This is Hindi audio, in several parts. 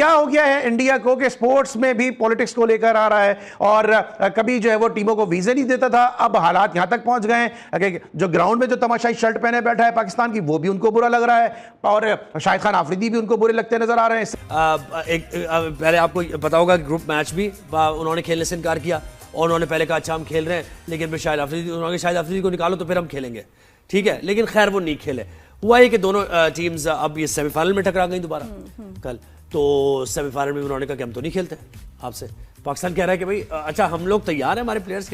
क्या हो गया है इंडिया को कि स्पोर्ट्स में भी पॉलिटिक्स को लेकर आ रहा है, और कभी जो है वो टीमों को वीजे नहीं देता था, अब हालात यहां तक पहुंच गए हैं जो ग्राउंड में जो तमाशाई शर्ट पहने बैठा है पाकिस्तान की, वो भी उनको बुरा लग रहा है, और शाहिद खान आफरीदी भी उनको बुरे लगते नजर आ रहे हैं। पहले आपको पता होगा कि ग्रुप मैच भी उन्होंने खेलने से इनकार किया, और उन्होंने पहले कहा अच्छा हम खेल रहे हैं, लेकिन फिर शाहिद आफरीदी को निकालो तो फिर हम खेलेंगे, ठीक है, लेकिन खैर वो नहीं खेले। हुआ है कि दोनों टीम्स अब ये सेमीफाइनल में टकरा गई दोबारा कल, तो सेमीफाइनल में उन्होंने कहा कि हम तो नहीं खेलते आपसे। पाकिस्तान कह रहा है कि भाई अच्छा हम लोग तैयार हैं, हमारे प्लेयर्स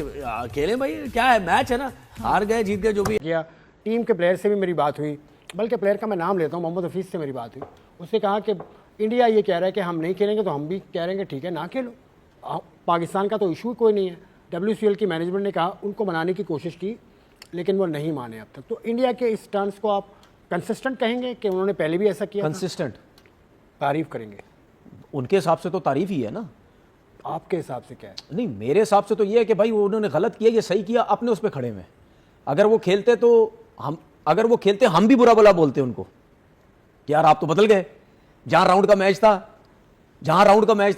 खेलें भाई, क्या है मैच है ना, हार गए जीत गए जो भी किया। टीम के प्लेयर से भी मेरी बात हुई, बल्कि प्लेयर का मैं नाम लेता हूँ, मोहम्मद हफीज़ से मेरी बात हुई। उसने कहा कि इंडिया ये कह रहा है कि हम नहीं खेलेंगे, तो हम भी कह रहे हैं कि ठीक है ना खेलो, पाकिस्तान का तो इशू कोई नहीं है। WCL की मैनेजमेंट ने कहा, उनको मनाने की कोशिश की, लेकिन वो नहीं माने अब तक। तो इंडिया के इस टर्न्स को आप कंसिस्टेंट कहेंगे कि उन्होंने पहले भी ऐसा किया? कंसिस्टेंट तारीफ करेंगे? उनके हिसाब से तो तारीफ ही है ना। आपके हिसाब से क्या है? नहीं, मेरे हिसाब से तो ये है कि भाई उन्होंने गलत किया, ये सही किया, अपने उस पर खड़े में। अगर वो खेलते तो हम भी बुरा भला बोलते उनको कि यार आप तो बदल गए। जहां राउंड का मैच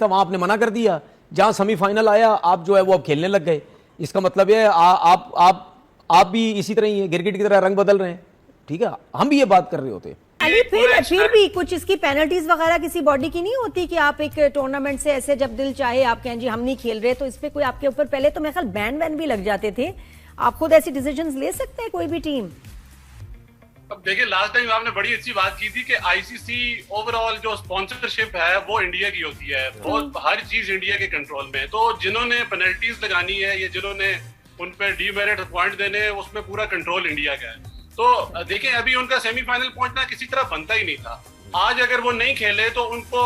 था वहां आपने मना कर दिया, जहां सेमीफाइनल आया आप जो है वो अब खेलने लग गए। इसका मतलब ये आप भी इसी तरह ही है, गिरगिट की तरह रंग बदल रहे हैं, ठीक है। हम भी ये बात कर रहे होते। अली फिर भी कुछ इसकी पेनल्टीज वगैरह किसी बॉडी की नहीं होती कि आप एक टूर्नामेंट से ऐसे जब दिल चाहे आप कहें जी हम नहीं खेल रहे, तो इस पे कोई आपके ऊपर पहले तो मेरे ख्याल बैन भी लग जाते थे। आप खुद ऐसी डिसीजंस ले सकते हैं कोई भी टीम? अब देखिए, लास्ट टाइम आपने बड़ी अच्छी बात की थी कि आईसीसी ओवरऑल जो स्पॉन्सरशिप है वो इंडिया की होती है, वो हर चीज इंडिया के कंट्रोल में। तो जिन्होंने पेनल्टीज लगानी है या जिन्होंने उन पे डीमेरिट पॉइंट देने हैं, उसमें पूरा कंट्रोल इंडिया का है। तो देखें, अभी उनका सेमीफाइनल पहुंचना किसी तरह बनता ही नहीं था। आज अगर वो नहीं खेले तो उनको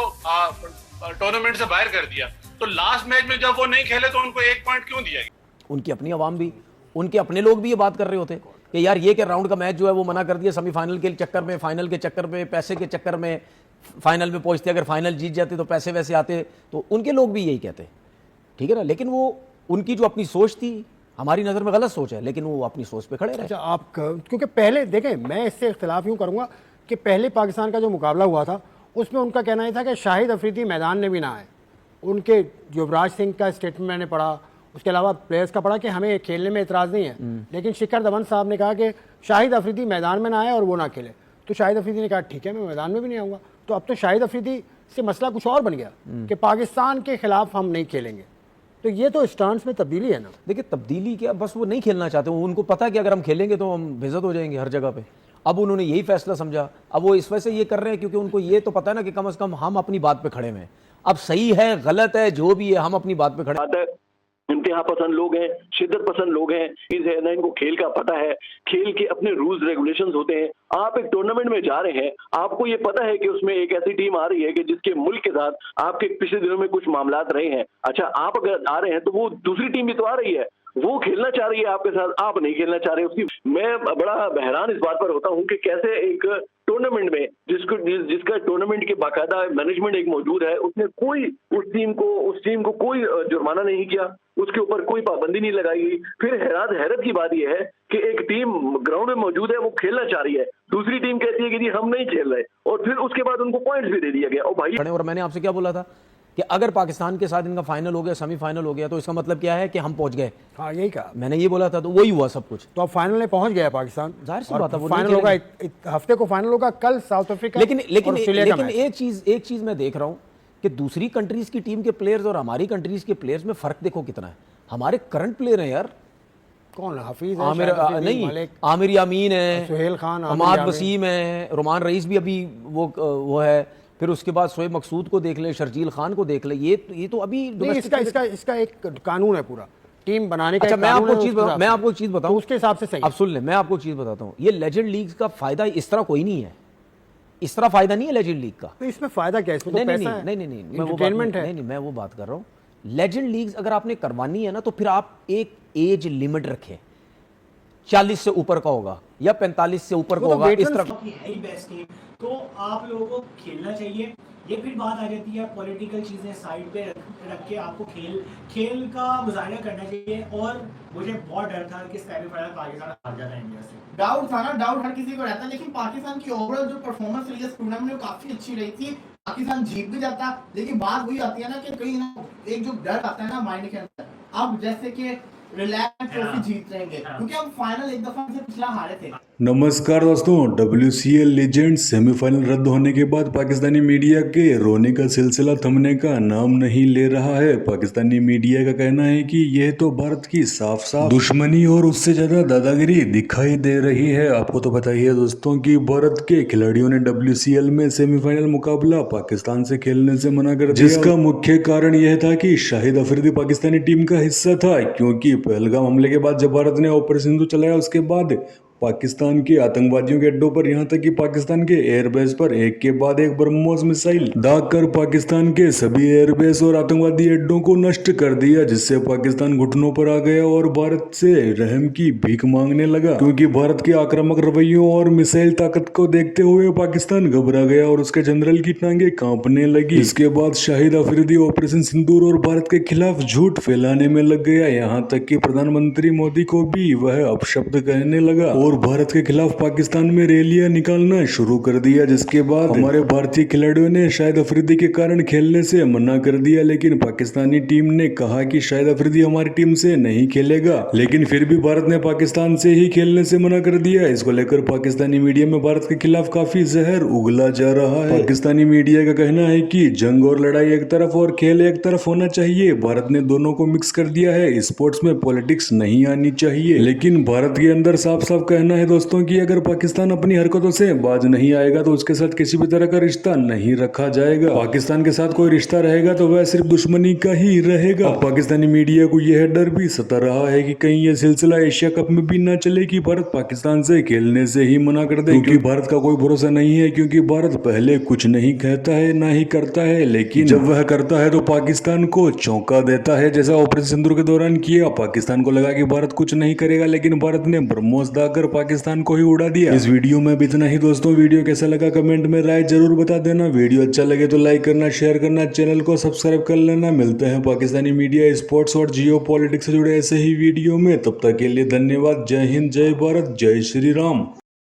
टूर्नामेंट से बाहर कर दिया, तो लास्ट मैच में जब वो नहीं खेले तो उनको 1 पॉइंट क्यों दिया? उनकी अपनी आवाम भी, उनके अपने लोग भी ये बात कर रहे होते कि यार ये कि राउंड का मैच जो है वो मना कर दिया सेमीफाइनल के चक्कर में, फाइनल के चक्कर में, पैसे के चक्कर में। फाइनल में पहुंचते, अगर फाइनल जीत जाते तो पैसे वैसे आते, तो उनके लोग भी यही कहते, ठीक है ना। लेकिन वो उनकी जो अपनी सोच थी, हमारी नज़र में गलत सोच है, लेकिन वो अपनी सोच पे खड़े रहे। अच्छा, आप क्योंकि पहले देखें, मैं इससे इख्तिलाफ यूँ करूँगा कि पहले पाकिस्तान का जो मुकाबला हुआ था उसमें उनका कहना ये था कि शाहिद अफरीदी मैदान में भी ना आए। उनके युवराज सिंह का स्टेटमेंट मैंने पढ़ा, उसके अलावा प्लेयर्स का पढ़ा कि हमें खेलने में एतराज़ नहीं है, लेकिन शिखर धवन साहब ने कहा कि शाहिद अफरीदी मैदान में ना आए और वो ना खेले। तो शाहिद अफरीदी ने कहा ठीक है, मैं मैदान में भी नहीं आऊँगा। तो अब तो शाहिद अफरीदी से मसला कुछ और बन गया कि पाकिस्तान के खिलाफ हम नहीं खेलेंगे। तो ये तो स्टांस में तब्दीली है ना। देखिए, तब्दीली क्या, बस वो नहीं खेलना चाहते। उनको पता है कि अगर हम खेलेंगे तो हम बेइज्जत हो जाएंगे हर जगह पे। अब उन्होंने यही फैसला समझा, अब वो इस वजह से ये कर रहे हैं क्योंकि उनको ये तो पता है ना कि कम से कम हम अपनी बात पे खड़े हैं। अब सही है गलत है जो भी है, हम अपनी बात पे खड़े हैं। इंतहा पसंद लोग हैं, शिद्दत पसंद लोग हैं, ना इनको खेल का पता है, खेल के अपने रूल्स रेगुलेशंस होते हैं। आप एक टूर्नामेंट में जा रहे हैं, आपको ये पता है कि उसमें एक ऐसी टीम आ रही है कि जिसके मुल्क के साथ आपके पिछले दिनों में कुछ मामलात रहे हैं। अच्छा, आप अगर आ रहे हैं तो वो दूसरी टीम भी तो आ रही है, वो खेलना चाह रही है आपके साथ, आप नहीं खेलना चाह रहे उसकी। मैं बड़ा हैरान इस बात पर होता हूँ कि कैसे एक टूर्नामेंट में जिसका टूर्नामेंट के बाकायदा मैनेजमेंट एक मौजूद है, उसने कोई उस टीम को कोई जुर्माना नहीं किया, उसके ऊपर कोई पाबंदी नहीं लगाई गई। फिर हैरत की बात यह है कि एक टीम ग्राउंड में मौजूद है, वो खेलना चाह रही है, दूसरी टीम कहती है कि जी हम नहीं खेल रहे, और फिर उसके बाद उनको पॉइंट्स भी दे दिया गया। और भाई, और मैंने आपसे क्या बोला था कि अगर पाकिस्तान के साथ इनका फाइनल हो गया, सेमीफाइनल हो गया, तो इसका मतलब क्या है कि हम पहुंच गए। हाँ, यही कहा मैंने, ये बोला था, तो वही हुआ सब कुछ। तो अब फाइनल में पहुंच गया पाकिस्तान, जाहिर सी बात है वो फाइनल होगा, हफ्ते को फाइनल होगा, कल साउथ अफ्रीका। लेकिन एक चीज मैं देख रहा हूं कि दूसरी कंट्रीज की टीम के प्लेयर्स और हमारी कंट्रीज के प्लेयर्स में फर्क देखो कितना है। हमारे करंट प्लेयर हैं यार, कौन? हफीज आमिर यामीन है, सुहेल खान, हमाद वसीम है, रोमान रईस भी अभी वो है, फिर उसके बाद शोएब मकसूद को देख ले, शर्जील खान को देख ले। ये तो अभी इसका एक कानून है पूरा टीम बनाने का। अच्छा, मैं आपको एक चीज बताऊं, उसके हिसाब से सही। अब सुन ले, मैं आपको चीज बताता हूं, ये लेजेंड लीग्स का फायदा इस तरह कोई नहीं है, इस तरह फायदा नहीं है लेजेंड लीग का। तो इसमें फायदा क्या है? इसमें तो पैसा है। नहीं, मैं वो बात कर रहा हूं। लेजेंड लीग्स अगर आपने करवानी है ना, तो फिर आप एक एज लिमिट रखें, 40 से ऊपर का होगा या 45 से ऊपर का होगा, इस तरह है ही बेस्ट टीम। तो आप लोगों को खेलना चाहिए। ये फिर बात आ जाती है पॉलिटिकल चीजें साइड पे रख के आपको खेल का मुजाहरा करना चाहिए। और मुझे बहुत डर था कि सेमीफाइनल पाकिस्तान हार जाता है इंडिया से। डाउट था ना, डाउट हर किसी को रहता है, लेकिन पाकिस्तान की ओवरऑल जो परफॉर्मेंस रही है इस टूर्नामेंट में काफी अच्छी रही थी। पाकिस्तान जीत भी जाता, लेकिन बात वही आती है ना कि कहीं ना एक जो डर आता है ना माइंड के अंदर, अब जैसे कि रिलायंस ट्रॉफी जीत रहेंगे क्योंकि हम फाइनल एक दफा से पिछला हारे थे। नमस्कार दोस्तों, WCL लीजेंड सेमीफाइनल रद्द होने के बाद पाकिस्तानी मीडिया के रोने का सिलसिला थमने का नाम नहीं ले रहा है। पाकिस्तानी मीडिया का कहना है कि यह तो भारत की साफ साफ दुश्मनी और उससे ज्यादा दादागिरी दिखाई दे रही है। आपको तो पता ही है दोस्तों कि भारत के खिलाड़ियों ने WCL में सेमीफाइनल मुकाबला पाकिस्तान से खेलने से मना कर दिया, जिसका मुख्य कारण यह था कि शाहिद अफरीदी पाकिस्तानी टीम का हिस्सा था, क्योंकि पहलगाम हमले के बाद जब भारत ने ऑपरेशन सिंधु चलाया उसके बाद पाकिस्तान के आतंकवादियों के अड्डों पर यहां तक कि पाकिस्तान के एयरबेस पर एक के बाद एक ब्रह्मोस मिसाइल दागकर पाकिस्तान के सभी एयरबेस और आतंकवादी अड्डों को नष्ट कर दिया, जिससे पाकिस्तान घुटनों पर आ गया और भारत से रहम की भीख मांगने लगा, क्योंकि भारत के आक्रामक रवैयों और मिसाइल ताकत को देखते हुए पाकिस्तान घबरा गया और उसके जनरल की टांगे कांपने लगी। इसके बाद शाहिद अफरीदी ऑपरेशन सिंदूर और भारत के खिलाफ झूठ फैलाने में लग गया, यहाँ तक कि प्रधानमंत्री मोदी को भी वह अपशब्द कहने लगा और भारत के खिलाफ पाकिस्तान में रैलियां निकालना शुरू कर दिया, जिसके बाद हमारे भारतीय खिलाड़ियों ने शाहिद अफरीदी के कारण खेलने से मना कर दिया। लेकिन पाकिस्तानी टीम ने कहा कि शाहिद अफरीदी हमारी टीम से नहीं खेलेगा, लेकिन फिर भी भारत ने पाकिस्तान से ही खेलने से मना कर दिया। इसको लेकर पाकिस्तानी मीडिया में भारत के खिलाफ काफी जहर उगला जा रहा है। पाकिस्तानी मीडिया का कहना है कि जंग और लड़ाई एक तरफ और खेल एक तरफ होना चाहिए। भारत ने दोनों को मिक्स कर दिया है, स्पोर्ट्स में पॉलिटिक्स नहीं आनी चाहिए। लेकिन भारत के अंदर साफ साफ कहना है दोस्तों कि अगर पाकिस्तान अपनी हरकतों से बाज नहीं आएगा तो उसके साथ किसी भी तरह का रिश्ता नहीं रखा जाएगा। पाकिस्तान के साथ कोई रिश्ता रहेगा तो वह सिर्फ दुश्मनी का ही रहेगा। पाकिस्तानी मीडिया को यह डर भी सता रहा है कि कहीं यह सिलसिला एशिया कप में भी ना चले कि भारत पाकिस्तान से खेलने से ही मना कर दे, क्योंकि भारत का कोई भरोसा नहीं है। क्योंकि भारत पहले कुछ नहीं कहता है ना ही करता है, लेकिन जब वह करता है तो पाकिस्तान को चौंका देता है, जैसा ऑपरेशन सिंदूर के दौरान किया। पाकिस्तान को लगा कि भारत कुछ नहीं करेगा, लेकिन भारत ने ब्रह्मोस दागकर पाकिस्तान को ही उड़ा दिया। इस वीडियो में भी इतना ही दोस्तों। वीडियो कैसा लगा कमेंट में राय जरूर बता देना। वीडियो अच्छा लगे तो लाइक करना, शेयर करना, चैनल को सब्सक्राइब कर लेना। मिलते हैं पाकिस्तानी मीडिया, स्पोर्ट्स और जियो पॉलिटिक्स से जुड़े ऐसे ही वीडियो में। तब तक के लिए धन्यवाद। जय हिंद, जय भारत, जय श्री राम।